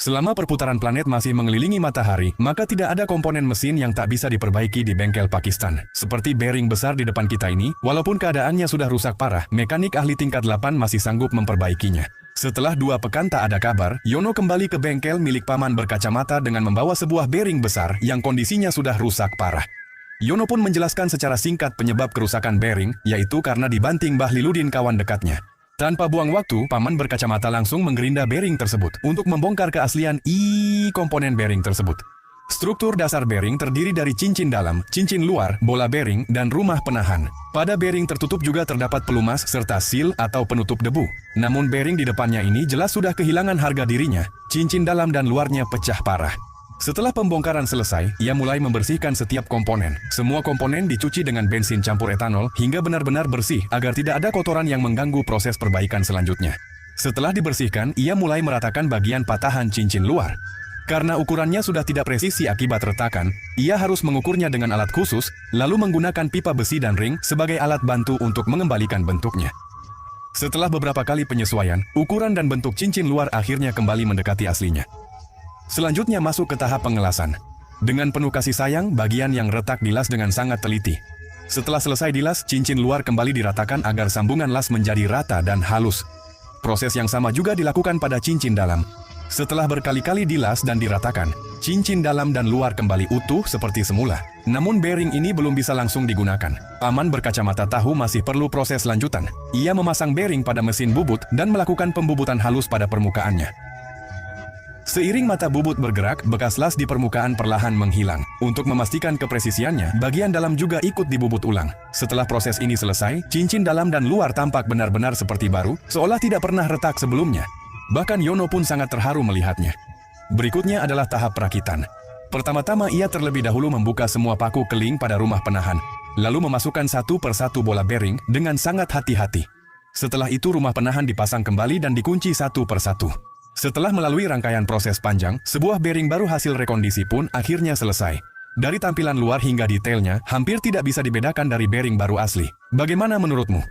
Selama perputaran planet masih mengelilingi matahari, maka tidak ada komponen mesin yang tak bisa diperbaiki di bengkel Pakistan. Seperti bearing besar di depan kita ini, walaupun keadaannya sudah rusak parah, mekanik ahli tingkat 8 masih sanggup memperbaikinya. Setelah 2 pekan tak ada kabar, Yono kembali ke bengkel milik paman berkacamata dengan membawa sebuah bearing besar yang kondisinya sudah rusak parah. Yono pun menjelaskan secara singkat penyebab kerusakan bearing, yaitu karena dibanting Bahliludin kawan dekatnya. Tanpa buang waktu, paman berkacamata langsung menggerinda bearing tersebut untuk membongkar keaslian komponen bearing tersebut. Struktur dasar bearing terdiri dari cincin dalam, cincin luar, bola bearing, dan rumah penahan. Pada bearing tertutup juga terdapat pelumas serta seal atau penutup debu. Namun bearing di depannya ini jelas sudah kehilangan harga dirinya, cincin dalam dan luarnya pecah parah. Setelah pembongkaran selesai, ia mulai membersihkan setiap komponen. Semua komponen dicuci dengan bensin campur etanol hingga benar-benar bersih agar tidak ada kotoran yang mengganggu proses perbaikan selanjutnya. Setelah dibersihkan, ia mulai meratakan bagian patahan cincin luar. Karena ukurannya sudah tidak presisi akibat retakan, ia harus mengukurnya dengan alat khusus, lalu menggunakan pipa besi dan ring sebagai alat bantu untuk mengembalikan bentuknya. Setelah beberapa kali penyesuaian, ukuran dan bentuk cincin luar akhirnya kembali mendekati aslinya. Selanjutnya masuk ke tahap pengelasan. Dengan penuh kasih sayang, bagian yang retak dilas dengan sangat teliti. Setelah selesai dilas, cincin luar kembali diratakan agar sambungan las menjadi rata dan halus. Proses yang sama juga dilakukan pada cincin dalam. Setelah berkali-kali dilas dan diratakan, cincin dalam dan luar kembali utuh seperti semula. Namun bearing ini belum bisa langsung digunakan. Paman berkacamata tahu masih perlu proses lanjutan. Ia memasang bearing pada mesin bubut dan melakukan pembubutan halus pada permukaannya. Seiring mata bubut bergerak, bekas las di permukaan perlahan menghilang. Untuk memastikan kepresisiannya, bagian dalam juga ikut dibubut ulang. Setelah proses ini selesai, cincin dalam dan luar tampak benar-benar seperti baru, seolah tidak pernah retak sebelumnya. Bahkan Yono pun sangat terharu melihatnya. Berikutnya adalah tahap perakitan. Pertama-tama ia terlebih dahulu membuka semua paku keling pada rumah penahan, lalu memasukkan satu persatu bola bearing dengan sangat hati-hati. Setelah itu rumah penahan dipasang kembali dan dikunci satu persatu. Setelah melalui rangkaian proses panjang, sebuah bearing baru hasil rekondisi pun akhirnya selesai. Dari tampilan luar hingga detailnya, hampir tidak bisa dibedakan dari bearing baru asli. Bagaimana menurutmu?